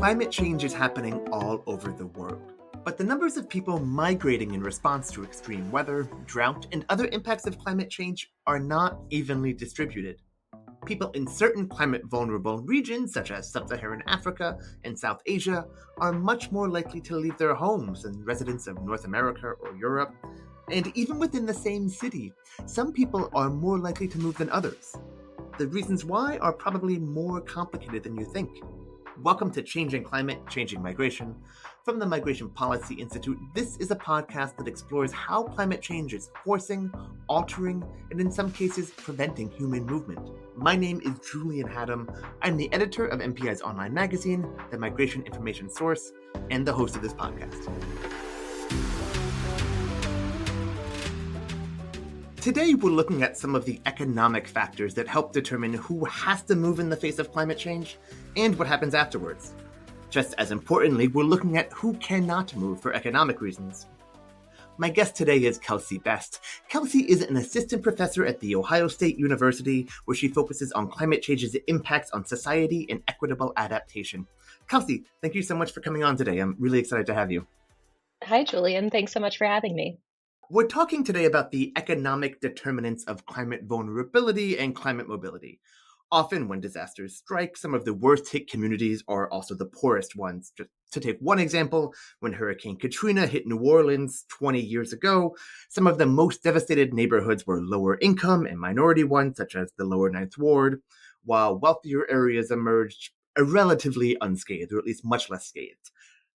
Climate change is happening all over the world, but the numbers of people migrating in response to extreme weather, drought, and other impacts of climate change are not evenly distributed. People in certain climate vulnerable regions, such as sub Saharan Africa and South Asia, are much more likely to leave their homes than residents of North America or Europe. And even within the same city, some people are more likely to move than others. The reasons why are probably more complicated than you think. Welcome to Changing Climate, Changing Migration. From the Migration Policy Institute, this is a podcast that explores how climate change is forcing, altering, and in some cases, preventing human movement. My name is Julian Haddam. I'm the editor of MPI's online magazine, the Migration Information Source, and the host of this podcast. Today, we're looking at some of the economic factors that help determine who has to move in the face of climate change and what happens afterwards. Just as importantly, we're looking at who cannot move for economic reasons. My guest today is Kelsea Best. Kelsea is an assistant professor at The Ohio State University, where she focuses on climate change's impacts on society and equitable adaptation. Kelsea, thank you so much for coming on today. I'm really excited to have you. Hi, Julian. Thanks so much for having me. We're talking today about the economic determinants of climate vulnerability and climate mobility. Often when disasters strike, some of the worst hit communities are also the poorest ones. Just to take one example, when Hurricane Katrina hit New Orleans 20 years ago, some of the most devastated neighborhoods were lower income and minority ones, such as the lower Ninth Ward, while wealthier areas emerged relatively unscathed, or at least much less scathed.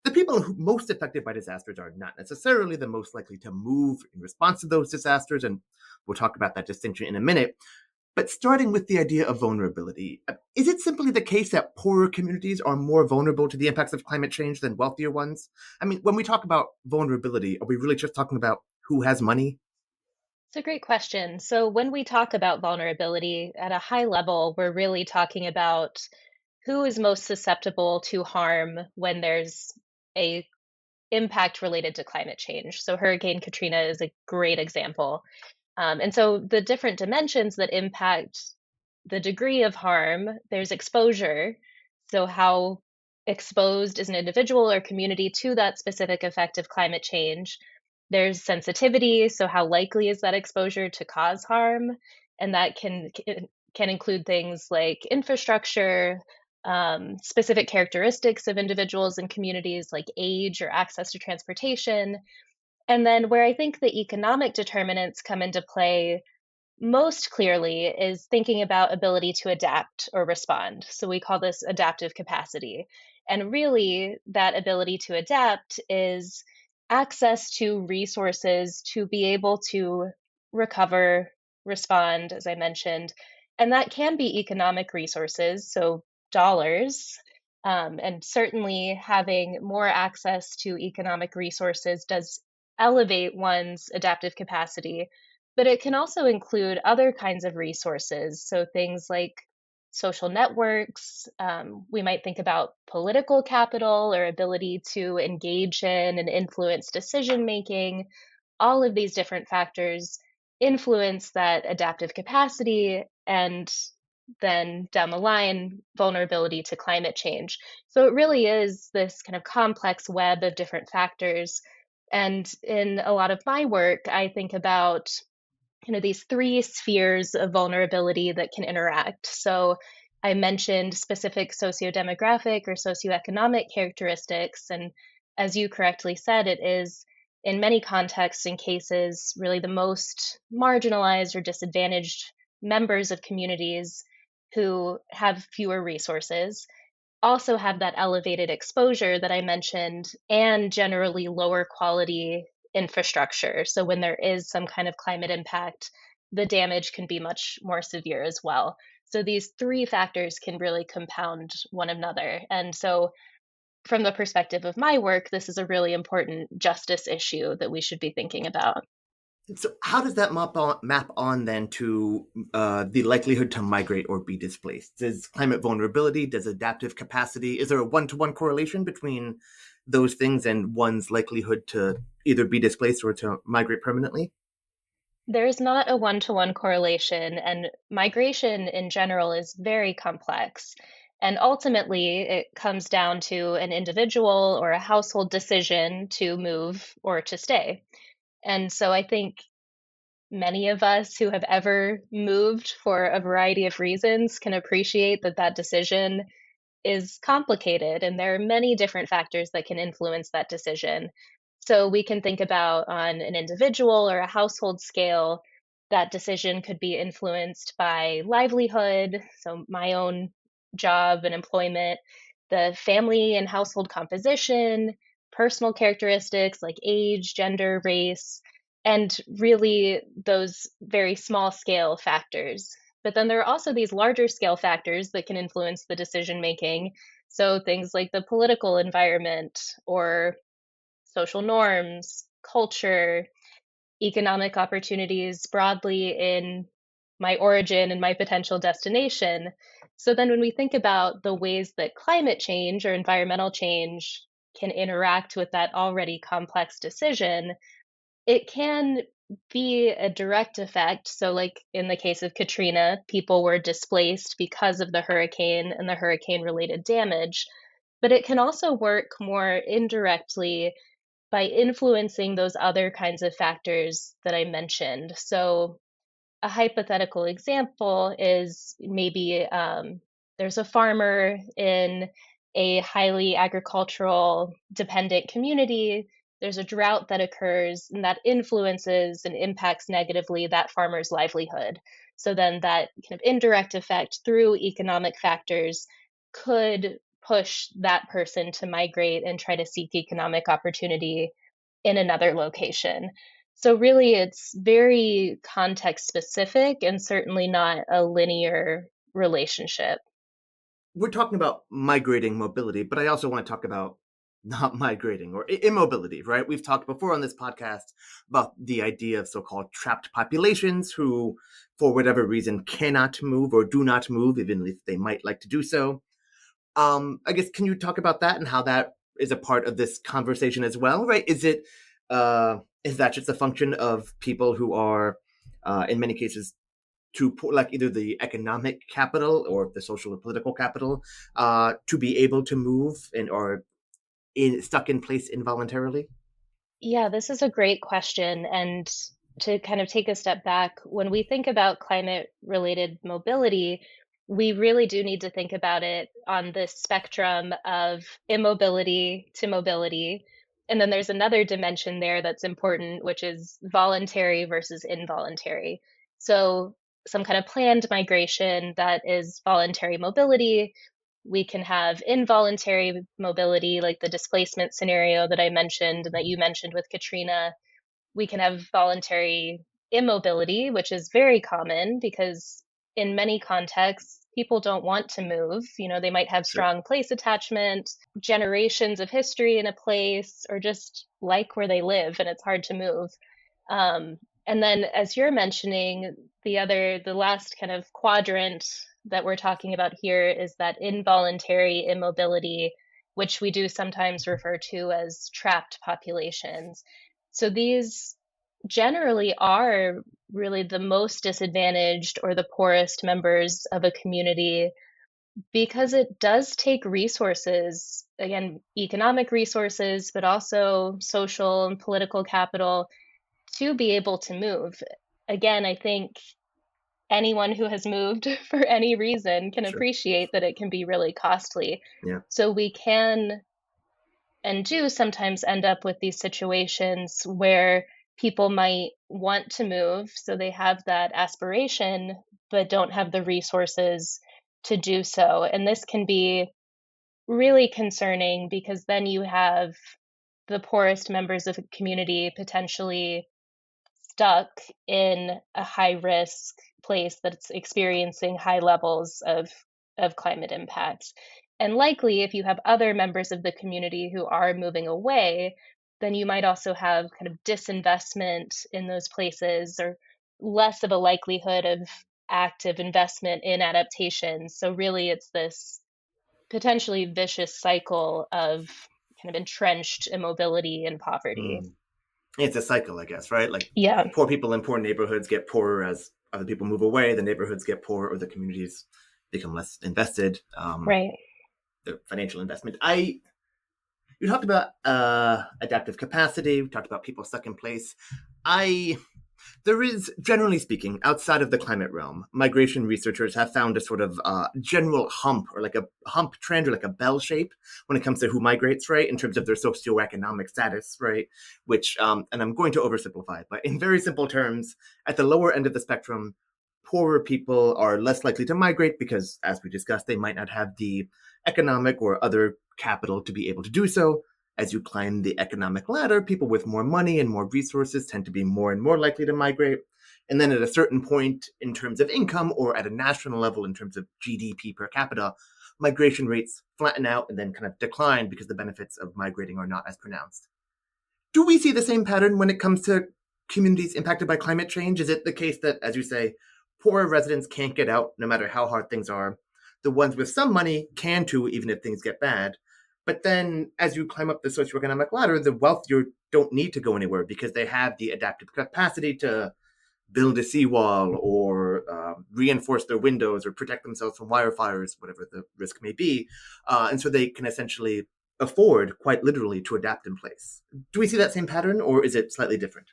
The people most affected by disasters are not necessarily the most likely to move in response to those disasters, and we'll talk about that distinction in a minute. But starting with the idea of vulnerability, is it simply the case that poorer communities are more vulnerable to the impacts of climate change than wealthier ones? I mean, when we talk about vulnerability, are we really just talking about who has money? It's a great question. So, when we talk about vulnerability at a high level, we're really talking about who is most susceptible to harm when there's a impact related to climate change. So, Hurricane Katrina is a great example. And so, the different dimensions that impact the degree of harm, there's exposure. So, how exposed is an individual or community to that specific effect of climate change? There's sensitivity. So, how likely is that exposure to cause harm? And that can include things like infrastructure, specific characteristics of individuals and communities like age or access to transportation. And then where I think the economic determinants come into play most clearly is thinking about ability to adapt or respond. So we call this adaptive capacity. And really, that ability to adapt is access to resources to be able to recover, respond, as I mentioned. And that can be economic resources, so dollars. And certainly having more access to economic resources does elevate one's adaptive capacity, but it can also include other kinds of resources. So things like social networks. We might think about political capital or ability to engage in and influence decision making. All of these different factors influence that adaptive capacity and then down the line, vulnerability to climate change. So it really is this kind of complex web of different factors. And in a lot of my work, I think about these three spheres of vulnerability that can interact. So I mentioned specific sociodemographic or socioeconomic characteristics. And as you correctly said, it is in many contexts and cases really the most marginalized or disadvantaged members of communities who have fewer resources also have that elevated exposure that I mentioned and generally lower quality infrastructure. So when there is some kind of climate impact, the damage can be much more severe as well. So these three factors can really compound one another. And so from the perspective of my work, this is a really important justice issue that we should be thinking about. So how does that map on then to the likelihood to migrate or be displaced? Does climate vulnerability, does adaptive capacity, is there a one-to-one correlation between those things and one's likelihood to either be displaced or to migrate permanently? There is not a one-to-one correlation, and migration in general is very complex. And ultimately, it comes down to an individual or a household decision to move or to stay. And so I think many of us who have ever moved for a variety of reasons can appreciate that that decision is complicated and there are many different factors that can influence that decision. So we can think about on an individual or a household scale, that decision could be influenced by livelihood, so my own job and employment, the family and household composition, personal characteristics like age, gender, race, and really those very small scale factors. But then there are also these larger scale factors that can influence the decision making. So things like the political environment or social norms, culture, economic opportunities broadly in my origin and my potential destination. So then when we think about the ways that climate change or environmental change can interact with that already complex decision, it can be a direct effect. So, like in the case of Katrina, people were displaced because of the hurricane and the hurricane related damage. But it can also work more indirectly by influencing those other kinds of factors that I mentioned. So, a hypothetical example is maybe there's a farmer in a highly agricultural dependent community. There's a drought that occurs, and that influences and impacts negatively that farmer's livelihood. So then that kind of indirect effect through economic factors could push that person to migrate and try to seek economic opportunity in another location. So really it's very context specific and certainly not a linear relationship. We're talking about migrating mobility, but I also want to talk about not migrating or immobility, right? We've talked before on this podcast about the idea of so-called trapped populations who, for whatever reason, cannot move or do not move, even if they might like to do so. I guess can you talk about that and how that is a part of this conversation as well, right? Is that just a function of people who are, in many cases, to like either the economic capital or the social or political capital to be able to move and or stuck in place involuntarily? Yeah, this is a great question. And to kind of take a step back, when we think about climate related mobility, we really do need to think about it on this spectrum of immobility to mobility. And then there's another dimension there that's important, which is voluntary versus involuntary. So, some kind of planned migration that is voluntary mobility, we can have involuntary mobility, like the displacement scenario that I mentioned and that you mentioned with Katrina. We can have voluntary immobility, which is very common because in many contexts, people don't want to move. You know, they might have Sure. strong place attachment, generations of history in a place, or just like where they live, and it's hard to move. Um, and then, as you're mentioning, the last kind of quadrant that we're talking about here is that involuntary immobility, which we do sometimes refer to as trapped populations. So these generally are really the most disadvantaged or the poorest members of a community because it does take resources, again, economic resources, but also social and political capital to be able to move. Again, I think anyone who has moved for any reason can Sure. appreciate that it can be really costly. Yeah. So we can and do sometimes end up with these situations where people might want to move, so they have that aspiration, but don't have the resources to do so. And this can be really concerning because then you have the poorest members of a community potentially stuck in a high risk place that's experiencing high levels of climate impacts. And likely, if you have other members of the community who are moving away, then you might also have kind of disinvestment in those places or less of a likelihood of active investment in adaptation. So, really, it's this potentially vicious cycle of kind of entrenched immobility and poverty. Mm. It's a cycle, I guess, right? Like Yeah. poor people in poor neighborhoods get poorer as other people move away. The neighborhoods get poorer, or the communities become less invested, Right. their financial investment. I You talked about adaptive capacity. We talked about people stuck in place. I There is, generally speaking, outside of the climate realm, migration researchers have found a sort of general hump, or like a hump trend, or like a bell shape when it comes to who migrates, right, in terms of their socioeconomic status, right? Which, and I'm going to oversimplify it, but in very simple terms, at the lower end of the spectrum, poorer people are less likely to migrate because, as we discussed, they might not have the economic or other capital to be able to do so. As you climb the economic ladder, people with more money and more resources tend to be more and more likely to migrate. And then at a certain point, in terms of income, or at a national level, in terms of GDP per capita, migration rates flatten out and then kind of decline because the benefits of migrating are not as pronounced. Do we see the same pattern when it comes to communities impacted by climate change? Is it the case that, as you say, poorer residents can't get out no matter how hard things are? The ones with some money can too, even if things get bad. But then, as you climb up the socioeconomic ladder, the wealthier don't need to go anywhere because they have the adaptive capacity to build a seawall, or reinforce their windows, or protect themselves from wildfires, whatever the risk may be. And so they can essentially afford, quite literally, to adapt in place. Do we see that same pattern, or is it slightly different?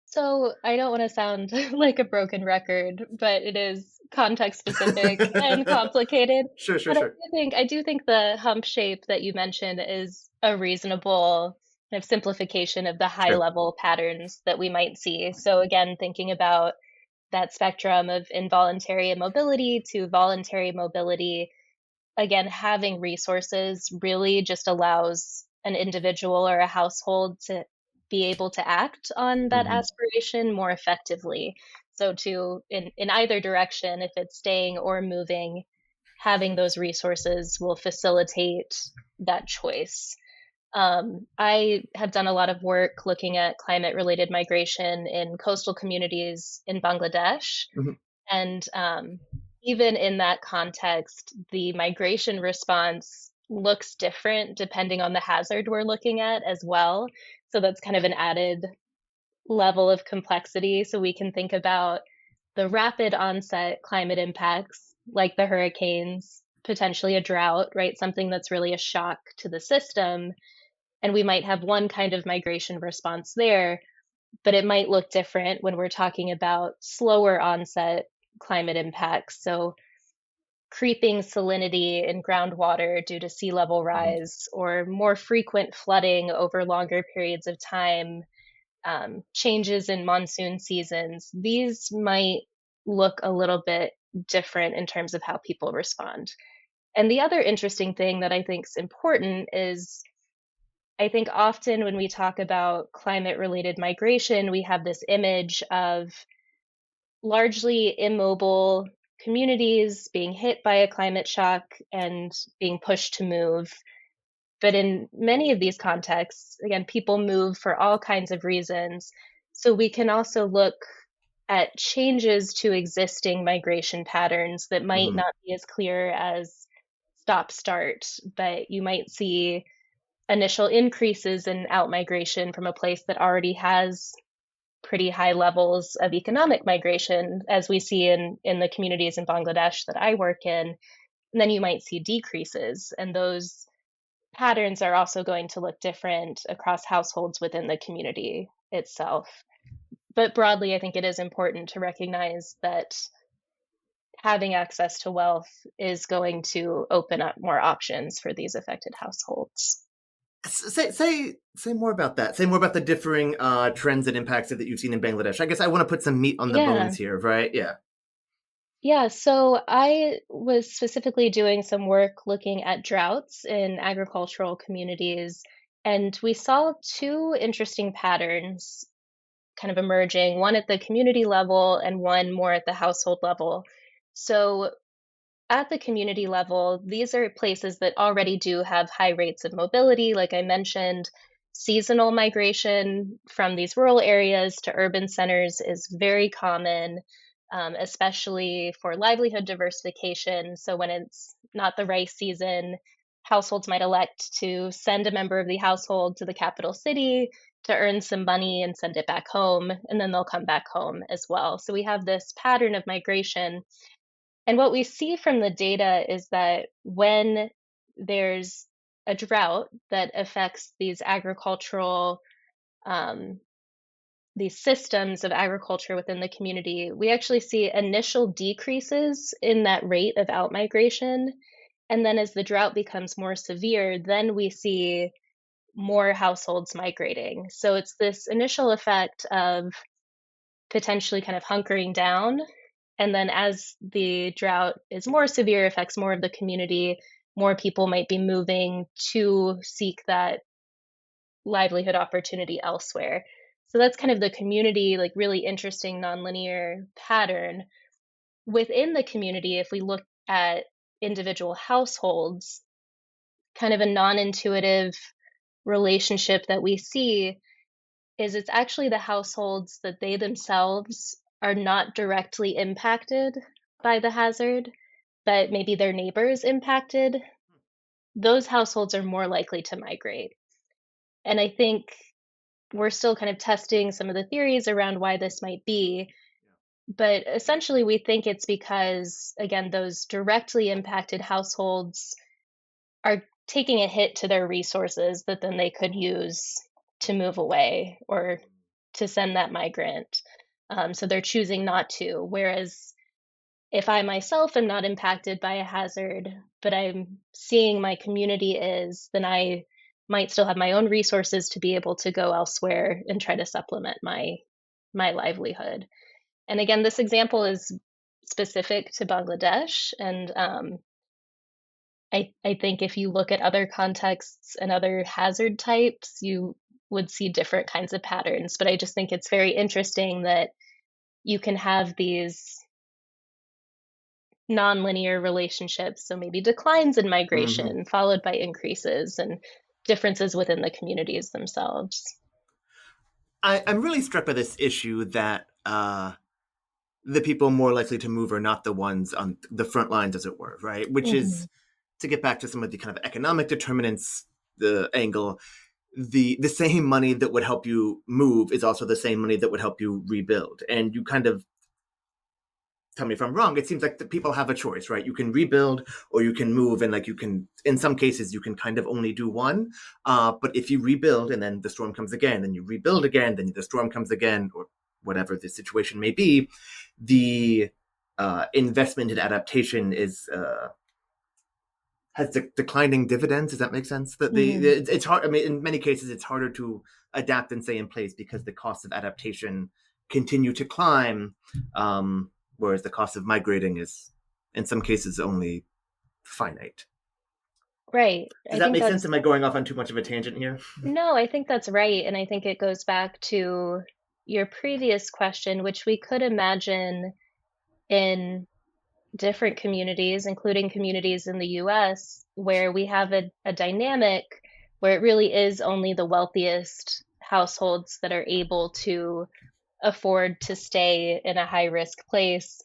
So I don't want to sound like a broken record, but it is context specific and complicated. Sure, sure, But sure. I do think the hump shape that you mentioned is a reasonable kind of simplification of the high Sure. level patterns that we might see. So again, thinking about that spectrum of involuntary mobility to voluntary mobility, again, having resources really just allows an individual or a household to be able to act on that Mm-hmm. aspiration more effectively. So to in either direction, if it's staying or moving, having those resources will facilitate that choice. I have done a lot of work looking at climate related migration in coastal communities in Bangladesh, Mm-hmm. and even in that context, the migration response looks different depending on the hazard we're looking at as well. So that's kind of an added level of complexity. So we can think about the rapid onset climate impacts, like the hurricanes, potentially a drought, right? Something that's really a shock to the system. And we might have one kind of migration response there, but it might look different when we're talking about slower onset climate impacts. So, creeping salinity in groundwater due to sea level Mm-hmm. rise, or more frequent flooding over longer periods of time, changes in monsoon seasons. These might look a little bit different in terms of how people respond. And the other interesting thing that I think is important is I think often when we talk about climate related migration, we have this image of largely immobile communities being hit by a climate shock and being pushed to move. But in many of these contexts, again, people move for all kinds of reasons. So we can also look at changes to existing migration patterns that might Mm-hmm. not be as clear as stop start, but you might see initial increases in outmigration from a place that already has pretty high levels of economic migration, as we see in the communities in Bangladesh that I work in. And then you might see decreases, and those patterns are also going to look different across households within the community itself. But broadly, I think it is important to recognize that having access to wealth is going to open up more options for these affected households. Say more about that. Say more about the differing trends and impacts that you've seen in Bangladesh. I guess I want to put some meat on the Yeah. bones here, right? Yeah. Yeah, so I was specifically doing some work looking at droughts in agricultural communities, and we saw two interesting patterns kind of emerging, one at the community level and one more at the household level. So at the community level, these are places that already do have high rates of mobility. Like I mentioned, seasonal migration from these rural areas to urban centers is very common, especially for livelihood diversification. So when it's not the rice season, households might elect to send a member of the household to the capital city to earn some money and send it back home, and then they'll come back home as well. So we have this pattern of migration, And what we see from the data is that when there's a drought that affects um, these systems of agriculture within the community, we actually see initial decreases in that rate of outmigration. And then as the drought becomes more severe, then we see more households migrating. So it's this initial effect of potentially kind of hunkering down. And then as the drought is more severe, affects more of the community, more people might be moving to seek that livelihood opportunity elsewhere. So that's kind of the community, like really interesting nonlinear pattern. Within the community, if we look at individual households, kind of a non intuitive relationship that we see is it's actually the households that they themselves are not directly impacted by the hazard, but maybe their neighbors impacted. Those households are more likely to migrate. And I think we're still kind of testing some of the theories around why this might be. But essentially, we think it's because, again, those directly impacted households are taking a hit to their resources that then they could use to move away or to send that migrant. So they're choosing not to. Whereas if I myself am not impacted by a hazard, but I'm seeing my community is, then I might still have my own resources to be able to go elsewhere and try to supplement my livelihood. And again, this example is specific to Bangladesh, and I think if you look at other contexts and other hazard types, you would see different kinds of patterns. But I just think it's very interesting that you can have these nonlinear relationships, so maybe declines in Hmm. migration followed by increases and differences within the communities themselves. I'm really struck by this issue that the people more likely to move are not the ones on the front lines, as it were, right? Which Hmm. is to get back to some of the kind of economic determinants, the angle. The same money that would help you move is also the same money that would help you rebuild, and you kind of tell me if I'm wrong. It seems like the people have a choice, right? You can rebuild or you can move, and like you can, in some cases, you can kind of only do one. But if you rebuild and then the storm comes again, then you rebuild again, then the storm comes again, or whatever the situation may be, the investment in adaptation is has declining dividends. Does that make sense? That Hmm. it's hard. I mean, in many cases, it's harder to adapt and stay in place because the costs of adaptation continue to climb, whereas the cost of migrating is, in some cases, only finite. Right. Does I that think make sense? that's Am I going off on too much of a tangent here? no, I think that's right. And I think it goes back to your previous question, which we could imagine in different communities, including communities in the US, where we have a dynamic where it really is only the wealthiest households that are able to afford to stay in a high risk place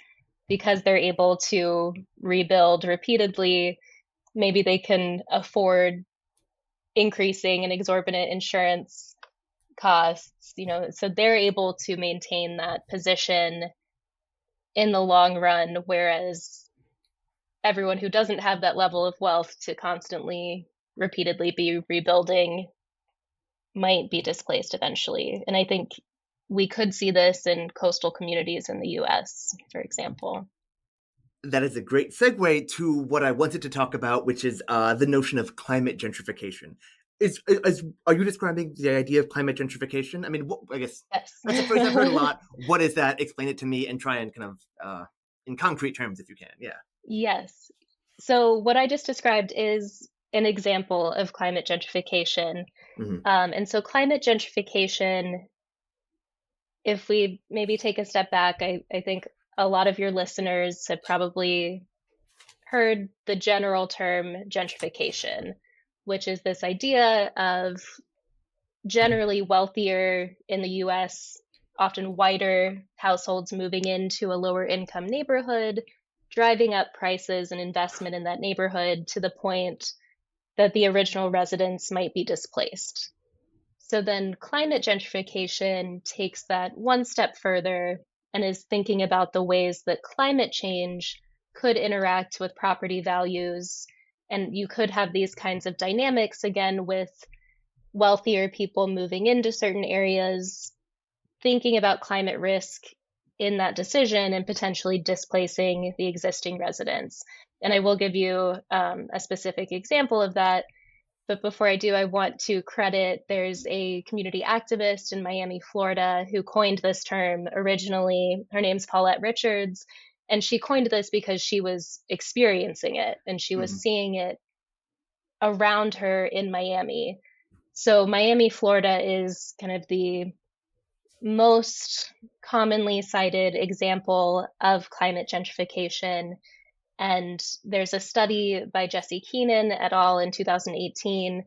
because they're able to rebuild repeatedly. Maybe they can afford increasing and exorbitant insurance costs, so they're able to maintain that position in the long run, whereas everyone who doesn't have that level of wealth to constantly, repeatedly be rebuilding might be displaced eventually. And I think we could see this in coastal communities in the US, for example. That is a great segue to what I wanted to talk about, which is the notion of climate gentrification. Are you describing the idea of climate gentrification? I mean, I guess that's the phrase I've heard a Yes. lot. What is that? Explain it to me and try and kind of in concrete terms, if you can. Yeah. Yes. So, what I just described is an example of climate gentrification. Mm-hmm. And so, climate gentrification, if we maybe take a step back, I think a lot of your listeners have probably heard the general term gentrification, which is this idea of generally wealthier in the US, often whiter households moving into a lower income neighborhood, driving up prices and investment in that neighborhood to the point that the original residents might be displaced. So then climate gentrification takes that one step further and is thinking about the ways that climate change could interact with property values. And you could have these kinds of dynamics again with wealthier people moving into certain areas, thinking about climate risk in that decision and potentially displacing the existing residents. And I will give you a specific example of that. But before I do, I want to credit there's a community activist in Miami, Florida, who coined this term originally. Her name's Paulette Richards. And she coined this because she was experiencing it and she was Hmm. seeing it around her in Miami. So, Miami, Florida is kind of the most commonly cited example of climate gentrification. And there's a study by Jesse Keenan et al. In 2018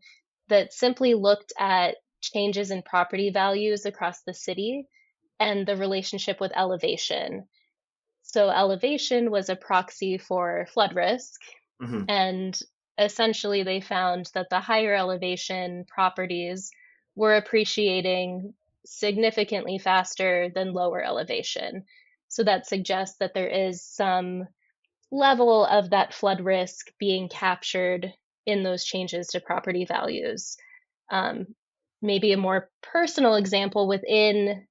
that simply looked at changes in property values across the city and the relationship with elevation. So, elevation was a proxy for flood risk. Hmm. And essentially, they found that the higher elevation properties were appreciating significantly faster than lower elevation. So that suggests that there is some level of that flood risk being captured in those changes to property values. Um, Maybe a more personal example within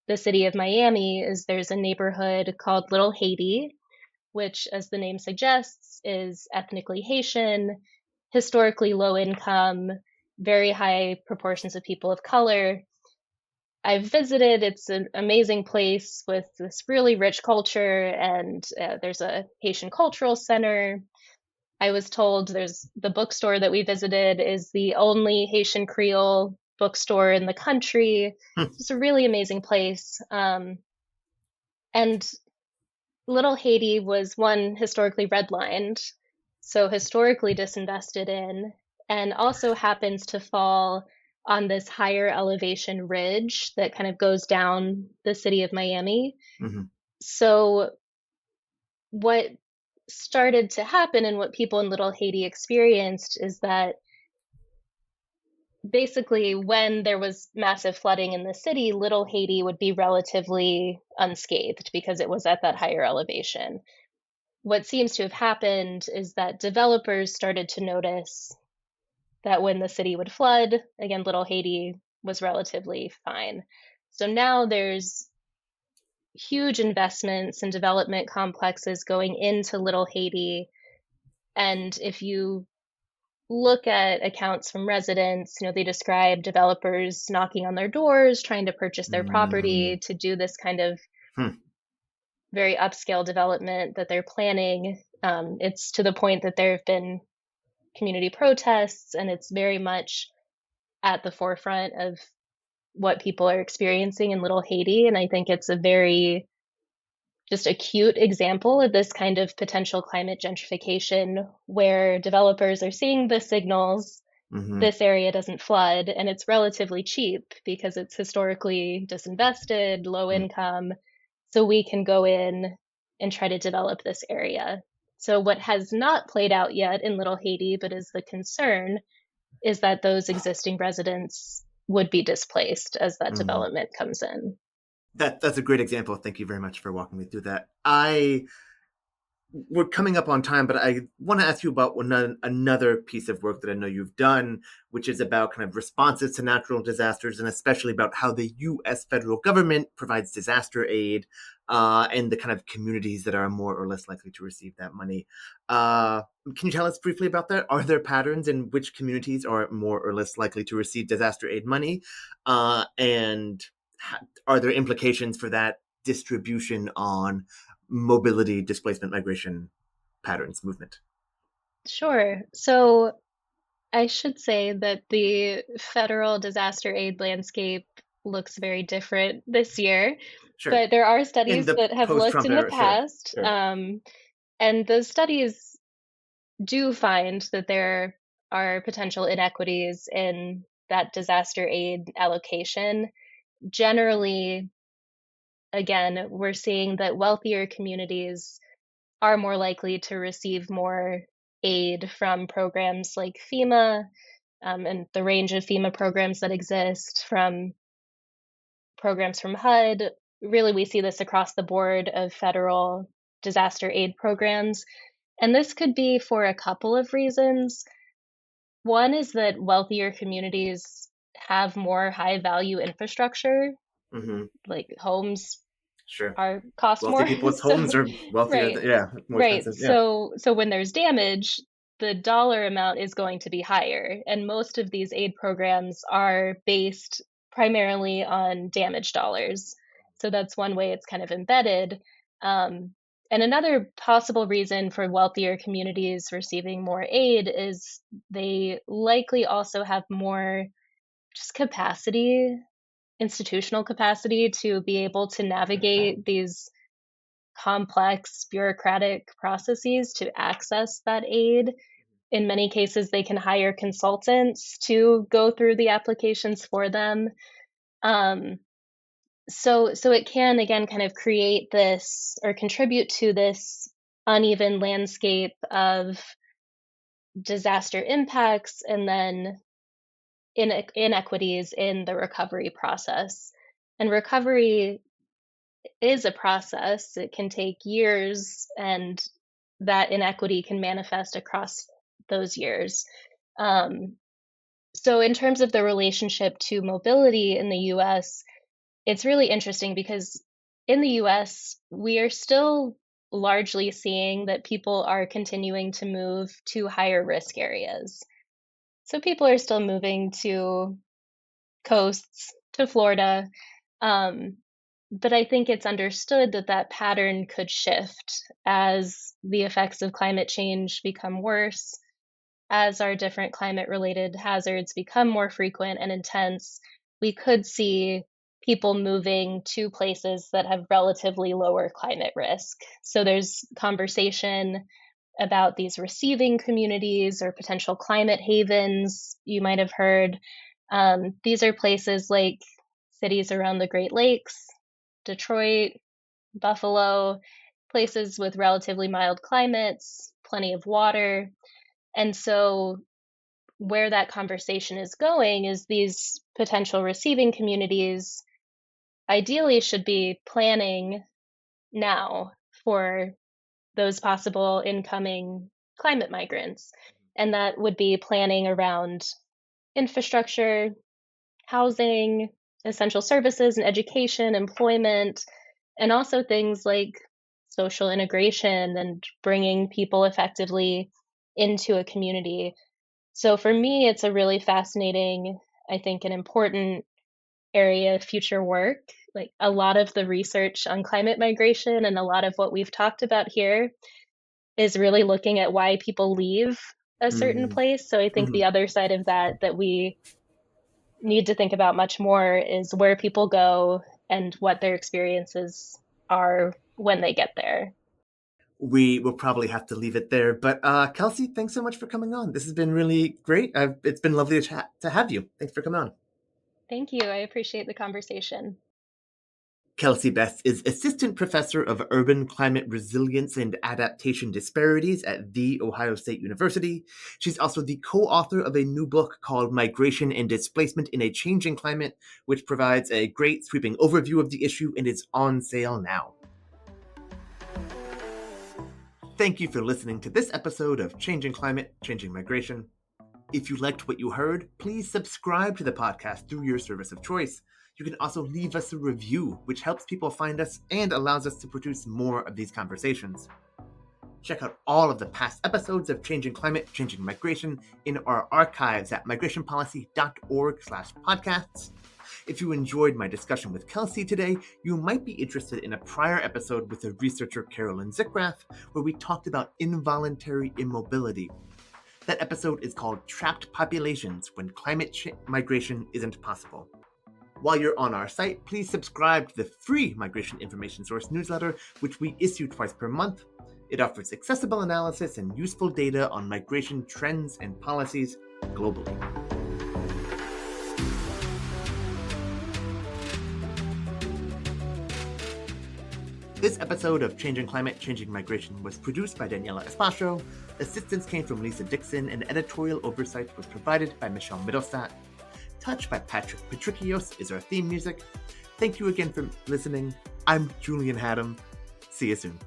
the city of Miami is there's a neighborhood called Little Haiti, which, as the name suggests, is ethnically Haitian, historically low income, very high proportions of people of color. I've visited, it's an amazing place with this really rich culture, and there's a Haitian cultural center. I was told there's the bookstore that we visited is the only Haitian Creole bookstore in the country. It's a really amazing place. And Little Haiti was one historically redlined, so historically disinvested in, and also happens to fall on this higher elevation ridge that kind of goes down the city of Miami. Hmm. So, what started to happen and what people in Little Haiti experienced is that basically, when there was massive flooding in the city, Little Haiti would be relatively unscathed because it was at that higher elevation. What seems to have happened is that developers started to notice that when the city would flood, again, Little Haiti was relatively fine. So now there's huge investments and development complexes going into Little Haiti. And if you look at accounts from residents, they describe developers knocking on their doors, trying to purchase their Hmm. property to do this kind of very upscale development that they're planning. It's to the point that there have been community protests, and it's very much at the forefront of what people are experiencing in Little Haiti. And I think it's a very just acute example of this kind of potential climate gentrification where developers are seeing the signals Hmm. this area doesn't flood and it's relatively cheap because it's historically disinvested, low income. So we can go in and try to develop this area. So, what has not played out yet in Little Haiti, but is the concern, is that those existing residents would be displaced as that Hmm. development comes in. That's a great example. Thank you very much for walking me through that. We're coming up on time, but I want to ask you about another piece of work that I know you've done, which is about kind of responses to natural disasters, and especially about how the U.S. federal government provides disaster aid, and the kind of communities that are more or less likely to receive that money. Can you tell us briefly about that? Are there patterns in which communities are more or less likely to receive disaster aid money, and are there implications for that distribution on mobility, displacement, migration patterns, movement? Sure. So, I should say that the federal disaster aid landscape looks very different this year, Sure. but there are In studies the that have post looked Trump in the era, sure. past. Sure. And those studies do find that there are potential inequities in that disaster aid allocation. Generally, again, we're seeing that wealthier communities are more likely to receive more aid from programs like FEMA, and the range of FEMA programs that exist, from programs from HUD. Really, we see this across the board of federal disaster aid programs. And this could be for a couple of reasons. One is that wealthier communities have more high value infrastructure, Hmm. like homes Sure. are cost Wealthy more. people's So homes are wealthier. right. Yeah, more Right. expensive. Yeah. So when there's damage, the dollar amount is going to be higher. And most of these aid programs are based primarily on damage dollars. So that's one way it's kind of embedded. Um, and another possible reason for wealthier communities receiving more aid is they likely also have more just capacity, institutional capacity to be able to navigate these complex bureaucratic processes to access that aid. In many cases, they can hire consultants to go through the applications for them. Um, so it can again kind of create this or contribute to this uneven landscape of disaster impacts and then inequities in the recovery process. And recovery is a process. It can take years, and that inequity can manifest across those years. Um, so, in terms of the relationship to mobility in the US, it's really interesting because in the US, we are still largely seeing that people are continuing to move to higher risk areas. So, people are still moving to coasts, to Florida. Um, but I think it's understood that that pattern could shift as the effects of climate change become worse, as our different climate related hazards become more frequent and intense. We could see people moving to places that have relatively lower climate risk. So there's conversation about these receiving communities or potential climate havens, you might have heard. These are places like cities around the Great Lakes, Detroit, Buffalo, places with relatively mild climates, plenty of water. And so, where that conversation is going is these potential receiving communities ideally should be planning now for those possible incoming climate migrants. And that would be planning around infrastructure, housing, essential services and education, employment, and also things like social integration and bringing people effectively into a community. So for me, it's a really fascinating, I think, an important area of future work. Like a lot of the research on climate migration and a lot of what we've talked about here is really looking at why people leave a certain Mm-hmm. place. So I think the other side of that that we need to think about much more is where people go and what their experiences are when they get there. We will probably have to leave it there. But Kelsey, thanks so much for coming on. This has been really great. It's been lovely to chat to have you. Thanks for coming on. Thank you. I appreciate the conversation. Kelsey Best is Assistant Professor of Urban Climate Resilience and Adaptation Disparities at The Ohio State University. She's also the co-author of a new book called Migration and Displacement in a Changing Climate, which provides a great sweeping overview of the issue and is on sale now. Thank you for listening to this episode of Changing Climate, Changing Migration. If you liked what you heard, please subscribe to the podcast through your service of choice. You can also leave us a review, which helps people find us and allows us to produce more of these conversations. Check out all of the past episodes of Changing Climate, Changing Migration in our archives at migrationpolicy.org/podcasts. If you enjoyed my discussion with Kelsey today, you might be interested in a prior episode with the researcher Carolyn Zickrath, where we talked about involuntary immobility. That episode is called Trapped Populations When Climate Migration Isn't Possible. While you're on our site, please subscribe to the free Migration Information Source newsletter, which we issue twice per month. It offers accessible analysis and useful data on migration trends and policies globally. This episode of Changing Climate, Changing Migration was produced by Daniela Espacio. Assistance came from Lisa Dixon, and editorial oversight was provided by Michelle Middlestat. Touch by Patrick Patricios is our theme music. Thank you again for listening. I'm Julian Haddam. See you soon.